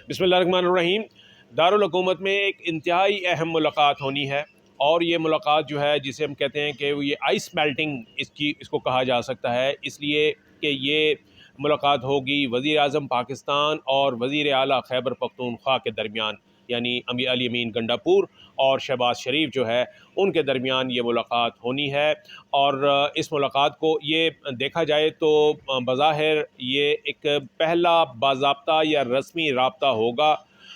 बिस्मिल्लाहिर्रहमानिर्रहीम। दारुल हुकूमत में एक इंतहाई अहम मुलाकात होनी है और ये मुलाकात जो है जिसे हम कहते हैं कि ये आइस मेल्टिंग इसको कहा जा सकता है, इसलिए कि ये मुलाकात होगी वज़ीर आज़म पाकिस्तान और वज़ीर आला खैबर पख्तूनख्वा के दरमियान, यानी अली अमीन गंडापुर और शहबाज शरीफ जो है उनके दरमियान ये मुलाकात होनी है। और इस मुलाकात को ये देखा जाए तो बज़ाहिर ये एक पहला बाज़ाब्ता या रस्मी राब्ता होगा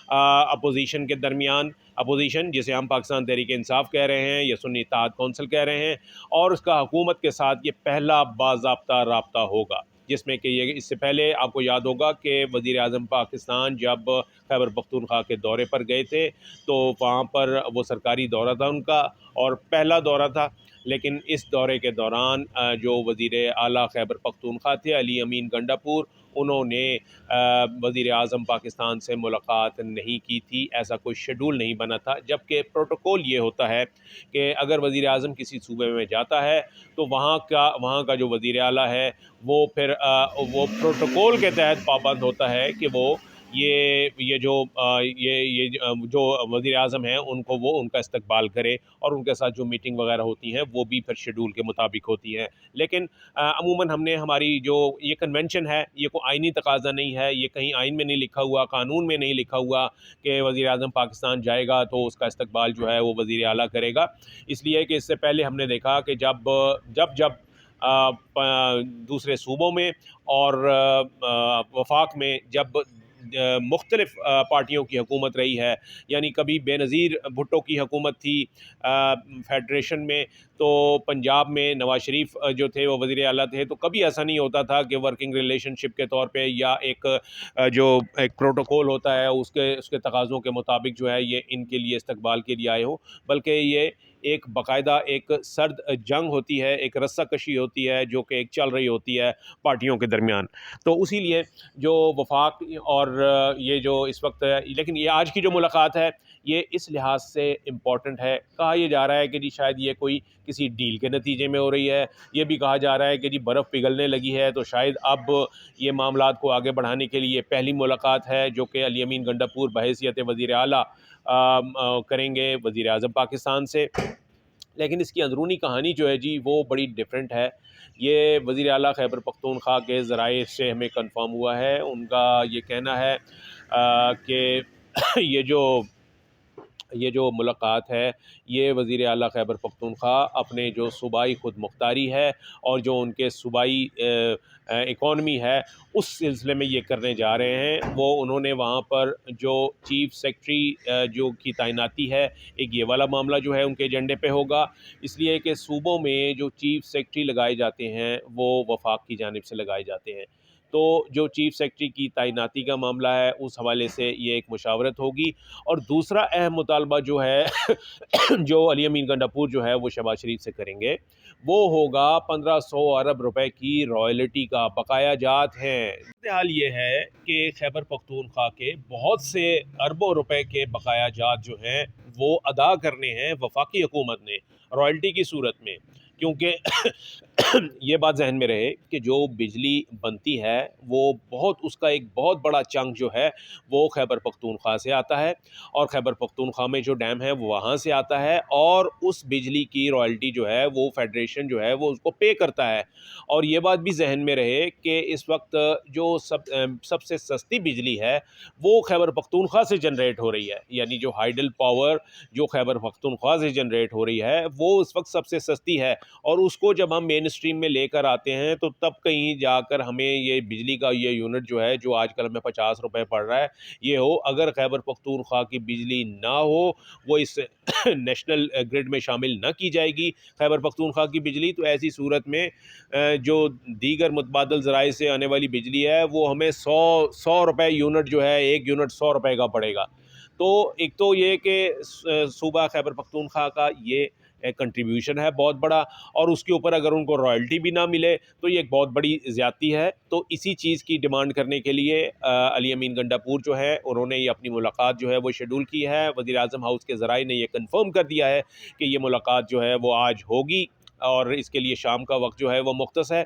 अपोजिशन के दरमियान। अपोजिशन जिसे हम पाकिस्तान तहरीक इंसाफ कह रहे हैं या सुन्नी इत्तेहाद कौंसिल कह रहे हैं, और उसका हुकूमत के साथ ये पहला बाज़ाब्ता राब्ता होगा, जिसमें कि ये इससे पहले आपको याद होगा कि वज़ीर आज़म पाकिस्तान जब खैबर पख्तूनख्वा के दौरे पर गए थे तो वहाँ पर वो सरकारी दौरा था उनका और पहला दौरा था। लेकिन इस दौरे के दौरान जो वज़ीर आला खैबर पख्तूनख्वा थे अली अमीन गंडापुर, उन्होंने वज़ीर आज़म पाकिस्तान से मुलाकात नहीं की थी, ऐसा कोई शेड्यूल नहीं बना था। जबकि प्रोटोकॉल ये होता है कि अगर वज़ीर आज़म किसी सूबे में जाता है तो वहाँ का जो वज़ीर आला है वो फिर वो प्रोटोकॉल के तहत पाबंद होता है कि वो ये जो जो वज़ीर आज़म हैं उनको वो उनका इस्तकबाल करे और उनके साथ जो मीटिंग वगैरह होती हैं वो भी फिर शेड्यूल के मुताबिक होती हैं। लेकिन अमूमन हमने हमारी जो ये कन्वेंशन है, ये कोई आइनी तकाज़ा नहीं है, ये कहीं आइन में नहीं लिखा हुआ, कानून में नहीं लिखा हुआ कि वज़ीर आज़म पाकिस्तान जाएगा तो उसका इस्तकबाल जो है वो वज़ीर आला करेगा। इसलिए कि इससे पहले हमने देखा कि जब जब जब दूसरे सूबों में और वफाक में जब मुख्तलिफ़ पार्टियों की हुकूमत रही है, यानी कभी बेनज़ीर भुट्टो की हुकूमत थी फेडरेशन में, तो पंजाब में नवाज शरीफ जो थे वो वज़ीर आला थे, तो कभी ऐसा नहीं होता था कि वर्किंग रिलेशनशिप के तौर पे या जो एक प्रोटोकॉल होता है उसके उसके तकाज़ों के मुताबिक जो है ये इनके लिए इस्तकबाल के लिए आए हो, बल्कि ये एक बाकायदा एक सर्द जंग होती है, एक रस्साकशी होती है जो कि एक चल रही होती है पार्टियों के दरमियान। तो उसी लिए जो वफाक और ये जो इस वक्त है, लेकिन ये आज की जो मुलाकात है ये इस लिहाज से इम्पॉर्टेंट है। कहा यह जा रहा है कि जी शायद ये कोई किसी डील के नतीजे में हो रही है। ये भी कहा जा रहा है कि जी बर्फ़ पिघलने लगी है, तो शायद अब ये मामलात को आगे बढ़ाने के लिए पहली मुलाकात है जो कि अली अमीन गंडापुर बहैसियत वज़ीर आला करेंगे वज़ीर आज़म पाकिस्तान से। लेकिन इसकी अंदरूनी कहानी जो है जी वो बड़ी डिफरेंट है। ये वज़ीर आला खैबर पख्तूनख्वा के ज़राए से हमें कंफर्म हुआ है। उनका ये कहना है कि ये जो मुलाकात है ये वज़ीर आला खैबर पख्तूनख्वा अपने जो सूबाई खुद मुख्तारी है और जो उनके सूबाई इकॉनमी है उस सिलसिले में ये करने जा रहे हैं। वो उन्होंने वहाँ पर जो चीफ़ सेक्रेटरी जो की तैनाती है, एक ये वाला मामला जो है उनके एजेंडे पे होगा, इसलिए कि सूबों में जो चीफ़ सेक्रेटरी लगाए जाते हैं वो वफाक की जानिब से लगाए जाते हैं। तो जो चीफ़ सेक्रेटरी की तैनाती का मामला है उस हवाले से ये एक मुशावरत होगी। और दूसरा अहम मुतालबा जो है जो अली अमीन गंडापुर जो है वो शहबाज शरीफ से करेंगे, वो होगा 1500 अरब रुपए की रॉयल्टी का बकाया जात है। हाल ये है कि खैबर पख्तूनख्वा के बहुत से अरबों रुपए के बकाया जात जो हैं वो अदा करने हैं वफाकी हुकूमत ने रॉयल्टी की सूरत में, क्योंकि ये बात जहन में रहे कि जो बिजली बनती है वो उसका एक बहुत बड़ा चंक जो है वो खैबर पख्तूनख्वा से आता है और खैबर पख्तूनख्वा में जो डैम है वो वहाँ से आता है और उस बिजली की रॉयल्टी जो है वो फेडरेशन जो है वो उसको पे करता है। और ये बात भी जहन में रहे कि इस वक्त जो सबसे सस्ती बिजली है वो खैबर पख्तूनख्वा से जनरेट हो रही है, यानी जो हाइडल पावर जो खैबर पख्तूनख्वा से जनरेट हो रही है वो इस वक्त सबसे सस्ती है। और उसको जब हम मेन स्ट्रीम में लेकर आते हैं तो तब कहीं जाकर हमें ये बिजली का ये यूनिट जो है जो आजकल हमें 50 रुपये पड़ रहा है ये हो, अगर खैबर पख्तूनख्वा की बिजली ना हो, वो इस नेशनल ग्रिड में शामिल ना की जाएगी खैबर पख्तूनख्वा की बिजली, तो ऐसी सूरत में जो दीगर मुतबादल ज़राए से आने वाली बिजली है वो हमें 100 रुपये यूनिट जो है, एक यूनिट 100 रुपये का पड़ेगा। तो एक तो ये कि सूबा खैबर पख्तूनख्वा का ये कंट्रीब्यूशन है बहुत बड़ा, और उसके ऊपर अगर उनको रॉयल्टी भी ना मिले तो ये एक बहुत बड़ी ज़्यादती है। तो इसी चीज़ की डिमांड करने के लिए अली अमीन गंडापुर जो है उन्होंने ये अपनी मुलाकात जो है वो शेड्यूल की है। वज़ीर आज़म हाउस के ज़राए ने ये कन्फर्म कर दिया है कि ये मुलाकात जो है वो आज होगी और इसके लिए शाम का वक्त जो है वो मुख्तस है।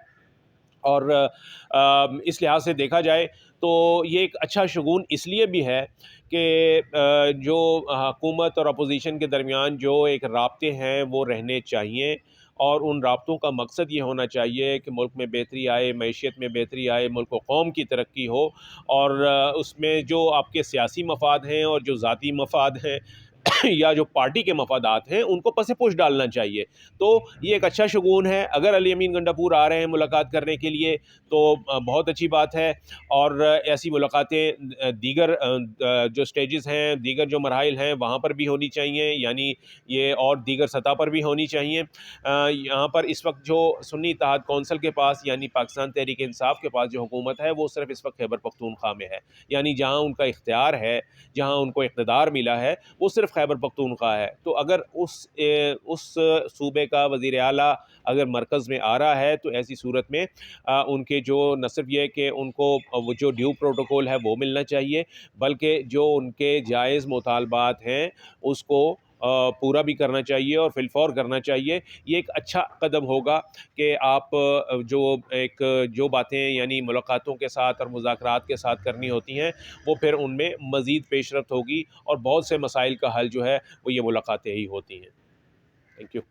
और इस लिहाज से देखा जाए तो ये एक अच्छा शगुन इसलिए भी है कि जो हुकूमत और अपोजिशन के दरमियान जो एक राब्ते हैं वो रहने चाहिए, और उन राब्तों का मकसद ये होना चाहिए कि मुल्क में बेहतरी आए, मईशत में बेहतरी आए, मुल्क व कौम की तरक्की हो। और उसमें जो आपके सियासी मफाद हैं और जो ज़ाती मफाद हैं या जो पार्टी के मफादात हैं उनको पसे पुश डालना चाहिए। तो ये एक अच्छा शगुन है। अगर अली अमीन गंडापुर आ रहे हैं मुलाकात करने के लिए तो बहुत अच्छी बात है। और ऐसी मुलाकातें दीगर जो स्टेजेस हैं, दीगर जो मराहिल हैं वहाँ पर भी होनी चाहिए, यानी ये और दीगर सतह पर भी होनी चाहिए। यहाँ पर इस वक्त जो सुन्नी इत्तेहाद कौंसिल के पास यानी पाकिस्तान तहरीक इंसाफ के पास जो हुकूमत है वो सिर्फ इस वक्त खैबर पख्तूनख्वा में है, यानी जहाँ उनका इख्तियार है, जहाँ उनको इक़्तिदार मिला है वो सिर्फ खैबर पख्तूनख्वा है। तो अगर उस सूबे का वज़ीर आला अगर मरकज़ में आ रहा है तो ऐसी सूरत में उनके जो न सिर्फ ये कि उनको वो जो ड्यू प्रोटोकॉल है वो मिलना चाहिए, बल्कि जो उनके जायज़ मुतालबात हैं उसको पूरा भी करना चाहिए और फिलफौर करना चाहिए। ये एक अच्छा कदम होगा कि आप जो बातें यानी मुलाकातों के साथ और मुज़ाकरात के साथ करनी होती हैं वो फिर उनमें मज़ीद पेशरफ्त होगी और बहुत से मसाइल का हल जो है वो ये मुलाकातें ही होती हैं। Thank you.